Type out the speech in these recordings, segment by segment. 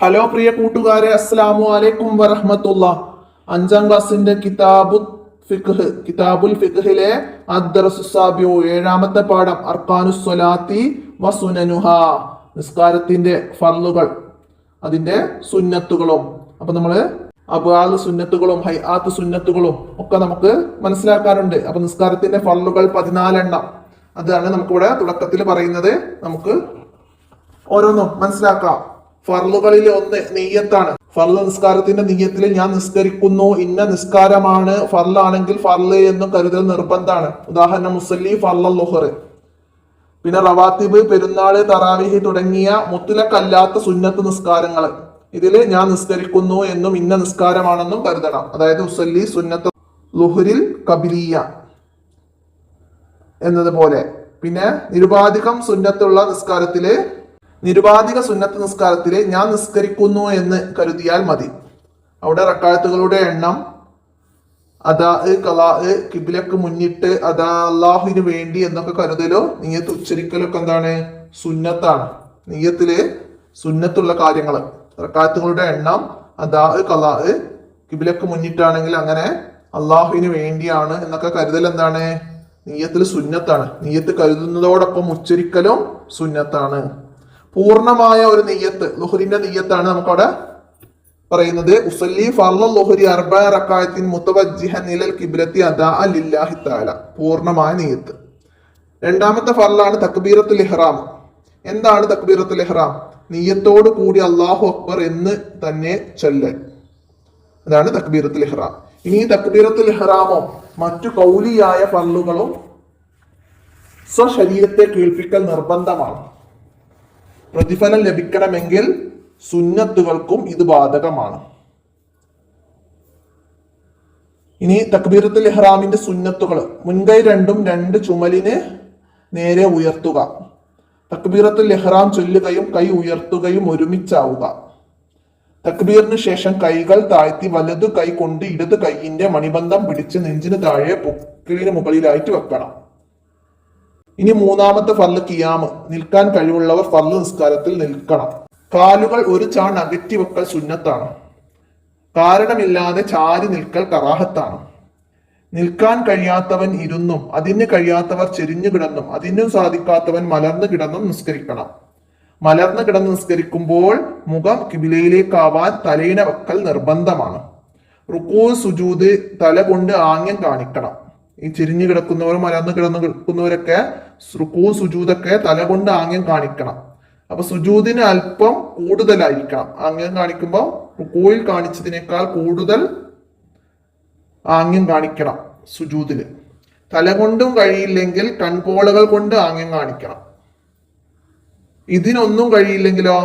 Hello പ്രിയ കൂട്ടുകാരെ, അസ്സലാമു അലൈക്കും വറഹ്മത്തുള്ളാഹ്. 5ാം ക്ലാസ്സിന്റെ കിതാബുൽ ഫിഖ്ഹിലെ അദ്ദർസുസാബിഉ 7ാമത്തെ പാഠം അർക്കാനുസ് സ്വലാത്തി വസുനനുഹ, നിസ്കാരത്തിന്റെ ഫർളുകൾ അതിന്റെ സുന്നത്തുകളും. അപ്പൊ നമ്മള് അബ്വാദ് സുന്നത്തുകളും ഹൈആത്ത് സുന്നത്തുകളും ഒക്കെ നമുക്ക് മനസ്സിലാക്കാറുണ്ട്. അപ്പൊ നിസ്കാരത്തിന്റെ ഫർളുകൾ 14 എണ്ണം, അതാണ് നമുക്കിവിടെ തുടക്കത്തിൽ പറയുന്നത്. നമുക്ക് ഓരോന്നും മനസ്സിലാക്കാം. ഫർളുകളിൽ ഒന്ന് നിയ്യത്താണ്. ഫർള് നിസ്കാരത്തിന്റെ നിയ്യത്തിൽ ഞാൻ നിസ്കരിക്കുന്നു, ഇന്ന നിസ്കാരമാണ് ഫർളാണെങ്കിൽ ഫർള് എന്നും കരുതൽ നിർബന്ധമാണ്. ഉദാഹരണം മുസല്ലി ഫർളൽ ളുഹ്ർ. പിന്നെ റവാത്തിബ്, പെരുന്നാള്, തറാവീഹ് തുടങ്ങിയ മുത്ലഖല്ലാത്ത സുന്നത്ത് നിസ്കാരങ്ങൾ, ഇതിൽ ഞാൻ നിസ്കരിക്കുന്നു എന്നും ഇന്ന നിസ്കാരമാണെന്നും കരുതണം. അതായത് ഉസല്ലി സുന്നത്ത് ളുഹ്റിൽ ഖബ്ലിയ എന്നതുപോലെ. പിന്നെ നിരുപാധികം സുന്നത്തുള്ള നിസ്കാരത്തില്, നിരുപാധിക സുന്നത്ത് നിസ്കാരത്തില് ഞാൻ നിസ്കരിക്കുന്നു എന്ന് കരുതിയാൽ മതി. അവിടെ റക്അത്തുകളുടെ എണ്ണം, അദാ, ഖലാ, കിബ്ലക്ക് മുന്നിട്ട്, അദാ, അള്ളാഹുവിന് വേണ്ടി എന്നൊക്കെ കരുതലോ നിയ്യത്ത് ഉച്ചരിക്കലൊക്കെ എന്താണ്? സുന്നത്താണ്. നിയ്യത്തില് സുന്നത്തുള്ള കാര്യങ്ങൾ, റക്അത്തുകളുടെ എണ്ണം, അദാ, ഖലാ, കിബ്ലക്ക് മുന്നിട്ടാണെങ്കിൽ അങ്ങനെ അള്ളാഹുവിന് വേണ്ടിയാണ് എന്നൊക്കെ കരുതൽ എന്താണ്? നിയ്യത്തിൽ സുന്നത്താണ്. നിയ്യത്ത് കരുതുന്നതോടൊപ്പം ഉച്ചരിക്കലും സുന്നത്താണ്. പൂർണ്ണമായ ഒരു നിയ്യത്ത്, ളുഹ്റിന്റെ നിയ്യത്താണ് നമുക്കവിടെ പറയുന്നത്. ഉസല്ലി ഫർളൽ ളുഹ്രി 4 റക്അത്തിൻ മുതവജ്ജിഹൻ ഇലൽ ഖിബ്ലത്തി അദാഅ ലില്ലാഹി തആല, പൂർണ്ണമായ നിയ്യത്ത്. രണ്ടാമത്തെ ഫർളാണ് തക്ബീറത്തുൽ ഇഹ്റാം. എന്താണ് തക്ബീറത്തുൽ ഇഹ്റാം? നിയ്യത്തോട് കൂടി അല്ലാഹു അക്ബർ എന്ന് തന്നെ ചൊല്ലൽ, അതാണ് തക്ബീറത്തുൽ ഇഹ്റാം. ഇനി തക്ബീറത്തുൽ ഇഹ്റാമോ മറ്റു കൗലിയായ ഫർളുകളും സ്വശരീരത്തെ കേൾപ്പിക്കൽ നിർബന്ധമാണ്. പ്രതിഫലം ലഭിക്കണമെങ്കിൽ സുന്നത്തുകൾക്കും ഇത് ബാധകമാണ്. ഇനി തക്ബീറത്തുൽ ഇഹ്റാമിന്റെ സുന്നത്തുകൾ: മുൻകൈ രണ്ടും 2 ചുമലിന് നേരെ ഉയർത്തുക, തക്ബീറത്തുൽ ഇഹ്റാം ചൊല്ലുകയും കൈ ഉയർത്തുകയും ഒരുമിച്ചാവുക, തക്ബീറിന് ശേഷം കൈകൾ താഴ്ത്തി വലതു കൈ കൊണ്ട് ഇടത് കൈയിന്റെ മണിബന്ധം പിടിച്ച് നെഞ്ചിന് താഴെ പൊക്കിളിന് മുകളിലായിട്ട് വെക്കണം. ഇനി മൂന്നാമത്തെ ഫർള് ഖിയാം. നിൽക്കാൻ കഴിവുള്ളവർ ഫർള് നിസ്കാരത്തിൽ നിൽക്കണം. കാലുകൾ ഒരു ചാൺ അകറ്റി വെക്കൽ സുന്നത്താണ്. കാരണമില്ലാതെ ചാരി നിൽക്കൽ കറാഹത്താണ്. നിൽക്കാൻ കഴിയാത്തവൻ ഇരുന്നും, അതിന് കഴിയാത്തവർ ചെരിഞ്ഞു കിടന്നും, അതിനും സാധിക്കാത്തവൻ മലർന്നു കിടന്നും നിസ്കരിക്കണം. മലർന്നു കിടന്ന് നിസ്കരിക്കുമ്പോൾ മുഖം കിബിലയിലേക്കാവാൻ തലയിണ വെക്കൽ നിർബന്ധമാണ്. റുക്കൂ, സുജൂദ് തല കൊണ്ട് ആംഗ്യം കാണിക്കണം. ഈ ചെരിഞ്ഞു കിടക്കുന്നവർ, മലർന്നു കിടക്കുന്നവരൊക്കെ റുക്കൂ സുജൂദൊക്കെ തല കൊണ്ട് ആംഗ്യം കാണിക്കണം. അപ്പൊ സുജൂദിന് അല്പം കൂടുതലായിരിക്കണം. ആംഗ്യം കാണിക്കുമ്പോൾ റുക്കൂയിൽ കാണിച്ചതിനേക്കാൾ കൂടുതൽ ആംഗ്യം കാണിക്കണം സുജൂദിന്. തല കൊണ്ടും കഴിയില്ലെങ്കിൽ കൺപോളകൾ കൊണ്ട് ആംഗ്യം കാണിക്കണം. ഇതിനൊന്നും കഴിയില്ലെങ്കിലോ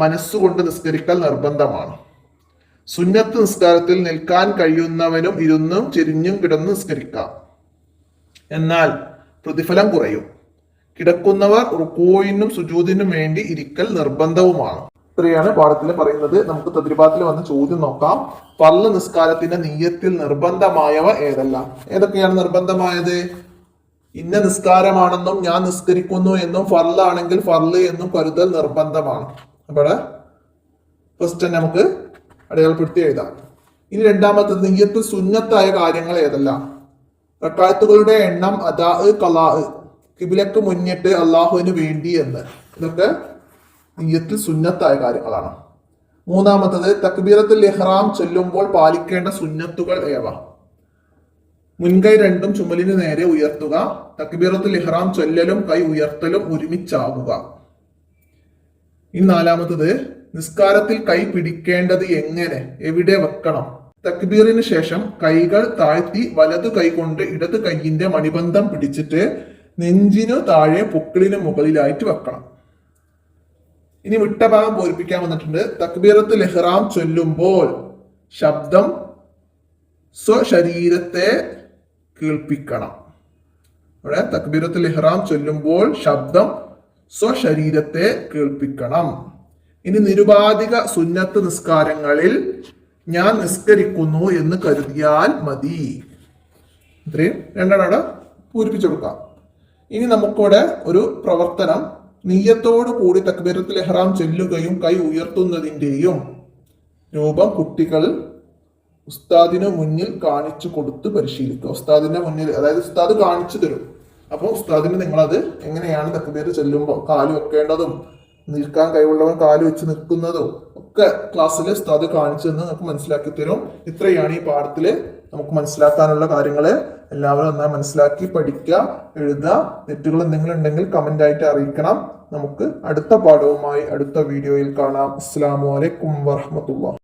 മനസ്സുകൊണ്ട് നിസ്കരിക്കൽ നിർബന്ധമാണ്. സുന്നത്ത് നിസ്കാരത്തിൽ നിൽക്കാൻ കഴിയുന്നവനും ഇരുന്നും ചെരിഞ്ഞും കിടന്ന് നിസ്കരിക്കാം, എന്നാൽ പ്രതിഫലം കുറയും. കിടക്കുന്നവർ റുക്കൂയിനും സുജൂദിനും വേണ്ടി ഇരിക്കൽ നിർബന്ധവുമാണ്. ഇത്രയാണ് പാഠത്തിൽ പറയുന്നത്. നമുക്ക് തദ്രിബാത്തിൽ വന്ന ചോദ്യം നോക്കാം. ഫർള് നിസ്കാരത്തിന്റെ നിയ്യത്തിൽ നിർബന്ധമായവ ഏതെല്ലാം? ഏതൊക്കെയാണ് നിർബന്ധമായത്? ഇന്ന നിസ്കാരമാണെന്നും ഞാൻ നിസ്കരിക്കുന്നു എന്നും ഫർളാണെങ്കിൽ ഫർള് എന്നും കരുതൽ നിർബന്ധമാണ്. അവിടെ ഫസ്റ്റ് നമുക്ക് അടയാളപ്പെടുത്തി എഴുതാം. ഇനി രണ്ടാമത്തത് നിയ്യത്ത് സുന്നത്തായ കാര്യങ്ങൾ ഏതെല്ലാം? റക്അത്തുകളുടെ എണ്ണം, അദാ, ഖലാ, ഖിബ്ലക്ക് മുന്നിട്ട് അള്ളാഹുവിന് വേണ്ടി എന്ന്, ഇതൊക്കെ നിയ്യത്തിൽ സുന്നത്തായ കാര്യങ്ങളാണ്. മൂന്നാമത്തത് തക്ബീറത്തുൽ ഇഹ്റാം ചൊല്ലുമ്പോൾ പാലിക്കേണ്ട സുന്നത്തുകൾ ഏവ? മുൻകൈ രണ്ടും ചുമലിന് നേരെ ഉയർത്തുക, തക്ബീറത്തുൽ ഇഹ്റാം ചൊല്ലലും കൈ ഉയർത്തലും ഒരുമിച്ചാകുക. ഇനി നാലാമത്തത് നിസ്കാരത്തിൽ കൈ പിടിക്കേണ്ടത് എങ്ങനെ, എവിടെ വെക്കണം? തക്ബീറിന് ശേഷം കൈകൾ താഴ്ത്തി വലതു കൈ കൊണ്ട് ഇടത് കൈയിന്റെ മണിബന്ധം പിടിച്ചിട്ട് നെഞ്ചിനു താഴെ പൊക്കിളിന് മുകളിലായിട്ട് വെക്കണം. ഇനി വിട്ട ഭാഗം പൂരിപ്പിക്കാൻ വന്നിട്ടുണ്ട്. തക്ബീറത്തുൽ ഇഹ്റാം ചൊല്ലുമ്പോൾ ശബ്ദം സ്വശരീരത്തെ കേൾപ്പിക്കണം. അവിടെ തക്ബീറത്തുൽ ഇഹ്റാം ചൊല്ലുമ്പോൾ ശബ്ദം സ്വശരീരത്തെ കേൾപ്പിക്കണം. ഇനി നിരുപാധിക സുന്നത്ത് നിസ്കാരങ്ങളിൽ ഞാൻ നിസ്കരിക്കുന്നു എന്ന് കരുതിയാൽ മതി. ഇത്രയും രണ്ടെണ്ണം പൂരിപ്പിച്ചു കൊടുക്കാം. ഇനി നമുക്കിവിടെ ഒരു പ്രവർത്തനം നിയ്യത്തോടു കൂടി തക്ബീറത്തുൽ ഇഹ്റാം ചെല്ലുകയും കൈ ഉയർത്തുന്നതിന്റെയും രൂപം കുട്ടികൾ ഉസ്താദിന് മുന്നിൽ കാണിച്ചു കൊടുത്ത് പരിശീലിക്കുക. ഉസ്താദിന്റെ മുന്നിൽ, അതായത് ഉസ്താദ് കാണിച്ചു തരും. അപ്പോൾ ഉസ്താദിന് നിങ്ങളത് എങ്ങനെയാണ് തക്ബീർ ചെല്ലുമ്പോൾ കാല് വെക്കേണ്ടതും നിൽക്കാൻ കഴിവുള്ളവൻ കാല് വെച്ച് നിൽക്കുന്നതും ഒക്കെ ക്ലാസ്സിൽ ഉസ്താദ് കാണിച്ചു തന്ന് നമുക്ക് മനസ്സിലാക്കി തരും. ഇത്രയാണ് ഈ പാഠത്തില് നമുക്ക് മനസ്സിലാക്കാനുള്ള കാര്യങ്ങള്. എല്ലാവരും നന്നായി മനസ്സിലാക്കി പഠിക്കുക, എഴുതുക. തെറ്റുകൾ എന്തെങ്കിലും ഉണ്ടെങ്കിൽ കമന്റ് ആയിട്ട് അറിയിക്കണം. നമുക്ക് അടുത്ത പാഠവുമായി അടുത്ത വീഡിയോയിൽ കാണാം. അസ്സലാമു അലൈക്കും വറഹ്മത്തുള്ളാഹി.